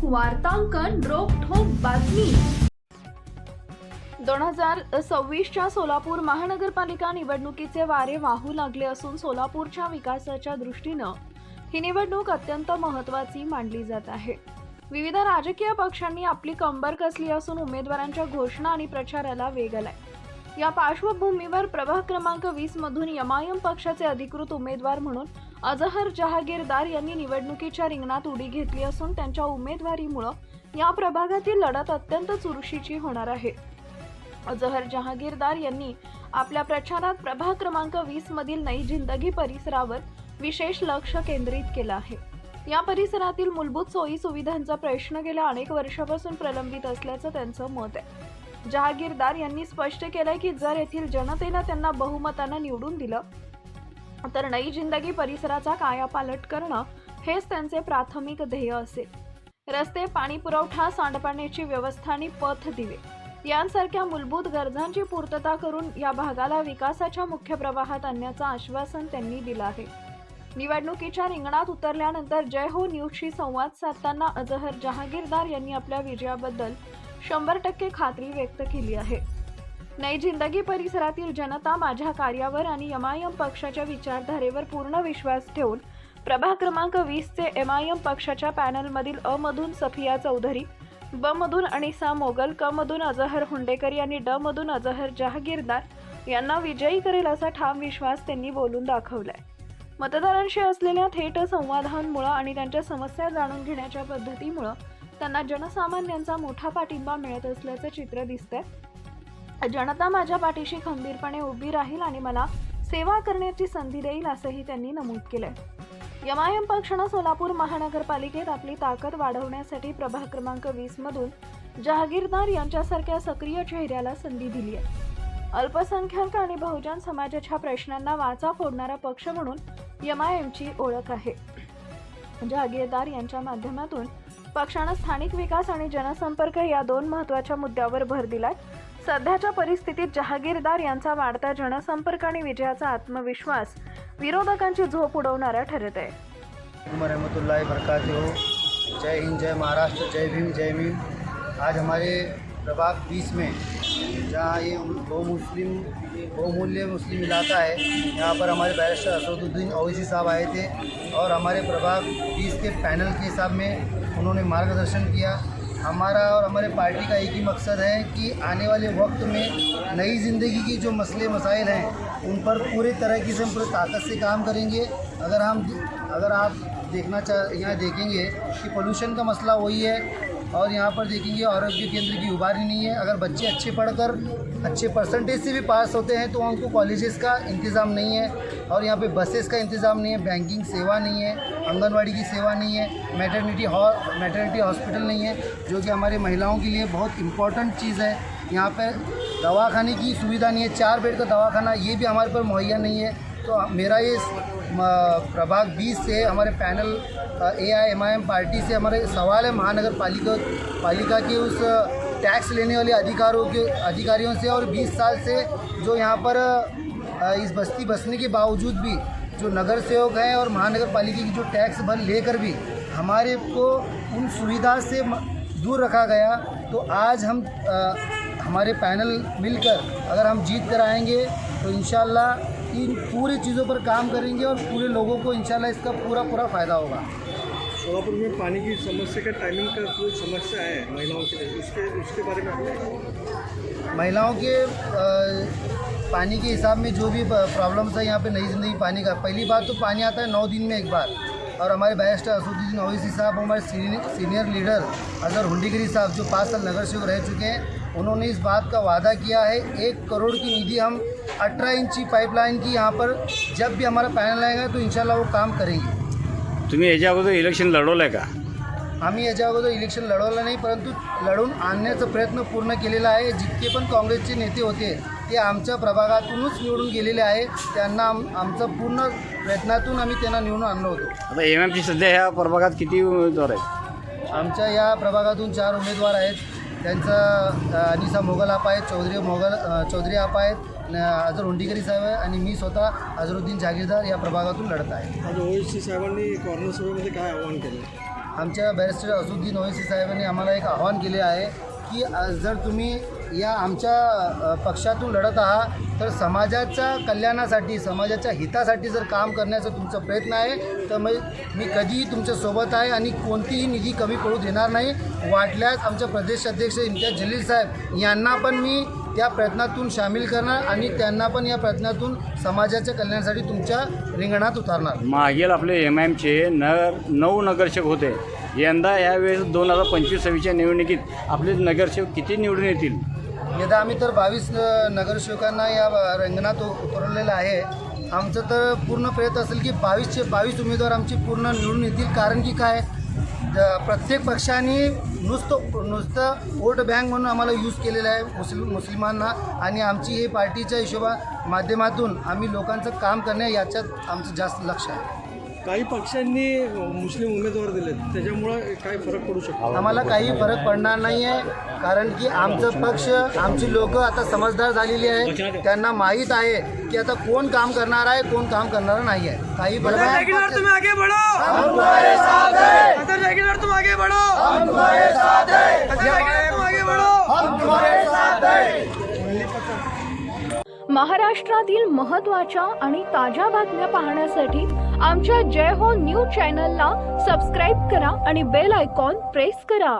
वार्तांकन रोखठोक बातमी 2026च्या सोलापूर महानगरपालिका निवडणुकीचे वारे वाहू लागले असून सोलापूरच्या विकासाच्या दृष्टीनं ही निवडणूक अत्यंत महत्त्वाची मानली जात आहे। विविध राजकीय पक्षांनी आपली कंबर कसली असून उमेदवारांच्या घोषणा आणि प्रचाराला वेग आलाय। या पार्श्वभूमीवर प्रभाग क्रमांक 20 मधून एमआयएम पक्षाचे अधिकृत उमेदवार म्हणून अजहर जहागीरदार यांनी निवडणुकीच्या रिंगणात उडी घेतली असून त्यांच्या उमेदवारीमुळे या प्रभागातील लढत अत्यंत चुरशीची होणार आहे। अजहर जहागीरदार यांनी आपल्या प्रचारात प्रभाग क्रमांक 20 मधील नई जिंदगी परिसरावर विशेष लक्ष केंद्रित केलं आहे। या परिसरातील मूलभूत सोयी सुविधांचा प्रश्न गेल्या अनेक वर्षापासून प्रलंबित असल्याचं त्यांचं मत आहे। जहागीरदार यांनी स्पष्ट केलंय की जर येथील जनतेनं त्यांना बहुमतानं निवडून दिलं तर नई जिंदगी परिसराचा कायापालट करणं हेच त्यांचे प्राथमिक ध्येय असेल। रस्ते, पाणी पुरवठा, सांडपाण्याची व्यवस्था आणि पथ दिवे यांसारख्या मूलभूत गरजांची पूर्तता करून या भागाला विकासाच्या मुख्य प्रवाहात आणण्याचं आश्वासन त्यांनी दिलं आहे। निवडणुकीच्या रिंगणात उतरल्यानंतर जय हो न्यूजशी संवाद साधताना अजहर जहागीरदार यांनी आपल्या विजयाबद्दल 100% खात्री व्यक्त केली आहे। नई जिंदगी परिसरातील जनता माझ्या कार्यावर आणि एमआयएम पक्षाच्या विचारधारेवर पूर्ण विश्वास ठेवून प्रभाग क्रमांक 20 चे एमआयएम पक्षाच्या पॅनलमधील अ मधून सफिया चौधरी, ब मधून अनिसा मोगल, क मधून अजहर हुंडेकरी आणि ड मधून अजहर जहागीरदार यांना विजयी करेल असा ठाम विश्वास त्यांनी बोलून दाखवलाय। मतदारांशी असलेल्या थेट संवादांमुळे आणि त्यांच्या समस्या जाणून घेण्याच्या पद्धतीमुळे त्यांना जनसामान्यांचा मोठा पाठिंबा मिळत असल्याचं चित्र दिसतंय। जनता माझ्या पाठीशी खंबीरपणे उभी राहील आणि मला सेवा करण्याची संधी देईल असंही त्यांनी नमूद केलंय। एमआयएम पक्षानं सोलापूर महानगरपालिकेत आपली ताकद वाढवण्यासाठी प्रभाग क्रमांक 20 मधून जहागीरदार यांच्यासारख्या सक्रिय चेहऱ्याला संधी दिली आहे। अल्पसंख्याक आणि बहुजन समाजाच्या प्रश्नांना वाचा फोडणारा पक्ष म्हणून एमआयएमची ओळख आहे। जहागीरदार यांच्या माध्यमातून पक्षानं स्थानिक विकास आणि जनसंपर्क या दोन महत्त्वाच्या मुद्द्यावर भर दिलाय। सध्याच्या परिस्थितीत जहागीरदार यांचा वाढता जनसंपर्क आणि विजयाचा आत्मविश्वास विरोधकांची झोप उडवणारा ठरत आहे। रहमतुल्लाहि बरकातहू। जय हिंद, जय महाराष्ट्र, जय भीम, जय भीम। आज हमारे प्रभाग 20 में जहाँ ये बहुमूल्य मुस्लिम इलाका है, यहाँ पर हमारे बैरिस्टर असदुद्दीन ओवैसी साहब आए थे और हमारे प्रभाग 20 के पैनल के हिसाब में उन्होंने मार्गदर्शन किया। हमारा और हमारे पार्टी का एक ही मकसद है कि आने वाले वक्त में नई ज़िंदगी की जो मसले मसाइल हैं उन पर पूरे तरह की से हम पूरी ताकत से काम करेंगे। अगर आप यहाँ देखेंगे कि पोल्यूशन का मसला वही है और यहाँ पर देखेंगे आरोग्य केंद्र की उभारी नहीं है। अगर बच्चे अच्छे पढ़कर अच्छे परसेंटेज से भी पास होते हैं तो उनको कॉलेजेस का इंतज़ाम नहीं है और यहाँ पे बसेस का इंतज़ाम नहीं है, बैंकिंग सेवा नहीं है, आंगनवाड़ी की सेवा नहीं है, मैटरनिटी हॉस्पिटल नहीं है, जो कि हमारे महिलाओं के लिए बहुत इम्पोर्टेंट चीज़ है। यहाँ पर दवाखाने की सुविधा नहीं है, 4 बेड का दवाखाना ये भी हमारे पर मुहैया नहीं है। तो मेरा ये प्रभाग 20 से हमारे पैनल एआईएमआईएम पार्टी से हमारे सवाल है महानगर पालिका के उस टैक्स लेने वाले अधिकारियों से और 20 साल से जो यहाँ पर इस बस्ती बसने के बावजूद भी जो नगर सेवक हैं और महानगर पालिका की जो टैक्स भर लेकर भी हमारे को उन सुविधा से दूर रखा गया। तो आज हम हमारे पैनल मिलकर अगर हम जीत कर आएंगे तो इंशाल्लाह इन पूरी चीज़ों पर काम करेंगे और पूरे लोगों को इंशाल्लाह इसका पूरा फ़ायदा होगा। सोलापुर में पानी की समस्या का टाइमिंग का कोई समस्या है महिलाओं के लिए, उसके बारे में महिलाओं के पानी के हिसाब में जो भी प्रॉब्लम्स है यहाँ पे नई ज़िंदगी पानी का, पहली बात तो पानी आता है 9 दिन में एक बार और हमारे बैरिस्टर असदुद्दीन ओवैसी साहब, हमारे सीनियर लीडर अजहर हुंडेकरी साहब जो 5 साल नगर सेवक रह चुके हैं, उन्होंने इस बात का वादा किया है 1 करोड़ की निधि हम 18 इंची पाइपलाइन की यहाँ पर जब भी हमारा पैनल आएगा तो इंशाल्लाह वो काम करेंगे। तुम्ही याच्या अगोदर इलेक्शन लढवलं आहे का? आम्ही याच्या अगोदर इलेक्शन लढवलं नाही, परंतु लढवून आणण्याचा प्रयत्न पूर्ण केलेला आहे। जितके पण काँग्रेसचे नेते होते ते आमच्या प्रभागातूनच निवडून गेलेले आहे, त्यांना आमचा पूर्ण प्रयत्नातून आम्ही त्यांना निवडून आणलं होतं। आता एमएमची सध्या ह्या प्रभागात किती उमेदवार आहेत? आमच्या या प्रभागातून 4 उमेदवार आहेत। त्यांचा अनिसा मोगल आपा आहेत, चौधरी आपा आहेत, अजहर हुंडेकरी साहेब आहे आणि मी स्वतः अजहरुद्दीन जहागीरदार या प्रभागातून लढत आहे। आज ओवैसी साहेबांनी कॉर्नर सभेमध्ये काय आवाहन केलं? आमच्या बॅरिस्टर असुद्दीन ओवैसी साहेबांनी आम्हाला एक आव्हान केले आहे की जर तुम्ही या आमच्या पक्षातून लढत आहात तर समाजाच्या कल्याणासाठी, समाजाच्या हितासाठी जर काम करण्याचा तुमचा प्रयत्न आहे तर मी कधीही तुमच्यासोबत आहे आणि कोणतीही निधी कमी पडू देणार नाही. वाटल्यास आमच्या प्रदेश अध्यक्ष इम्तियाज जलील साहेब यांना पण मी त्या प्रयत्नातून सामील करणार आणि त्यांना पण या प्रयत्नातून समाजाच्या कल्याणासाठी तुमच्या रिंगणात उतारणार. मागील आपले MIMचे 9 नगरसेवक होते. यंदा यावेळेस 2025-26च्या निवडणुकीत आपले नगरसेवक किती निवडून येतील? यदा आम्ही तर 22 नगरसेवकांना या रिंगणात उतरवलेलं आहे. आमचं तर पूर्ण प्रयत्न असेल की 22चे 22 उमेदवार आमचे पूर्ण निवडून येतील. कारण की काय, प्रत्येक पक्षाने नुसतं वोट बँक म्हणून आम्हाला यूज केलेलं आहे मुस्लिमांना, आणि आमची ही पार्टीच्या माध्यमातून आम्ही लोकांचं काम करणे याच्यात आमचं जास्त लक्ष आहे. काही पक्षांनी मुस्लिम उमेदवार दिलेत, त्याच्यामुळं काय फरक पडू शकतो? आम्हाला काही फरक पडणार नाही आहे. कारण की आमचं पक्ष, आमची लोक आता समजदार झालेली आहे. त्यांना माहीत आहे की आता कोण काम करणार आहे, कोण काम करणार नाही आहे. काही फरक महाराष्ट्रातील महत्त्वाच्या आणि ताज्या बातम्या पाहण्यासाठी आमच्या जय हो न्यूज चॅनलला सबस्क्राईब करा आणि बेल आयकॉन प्रेस करा.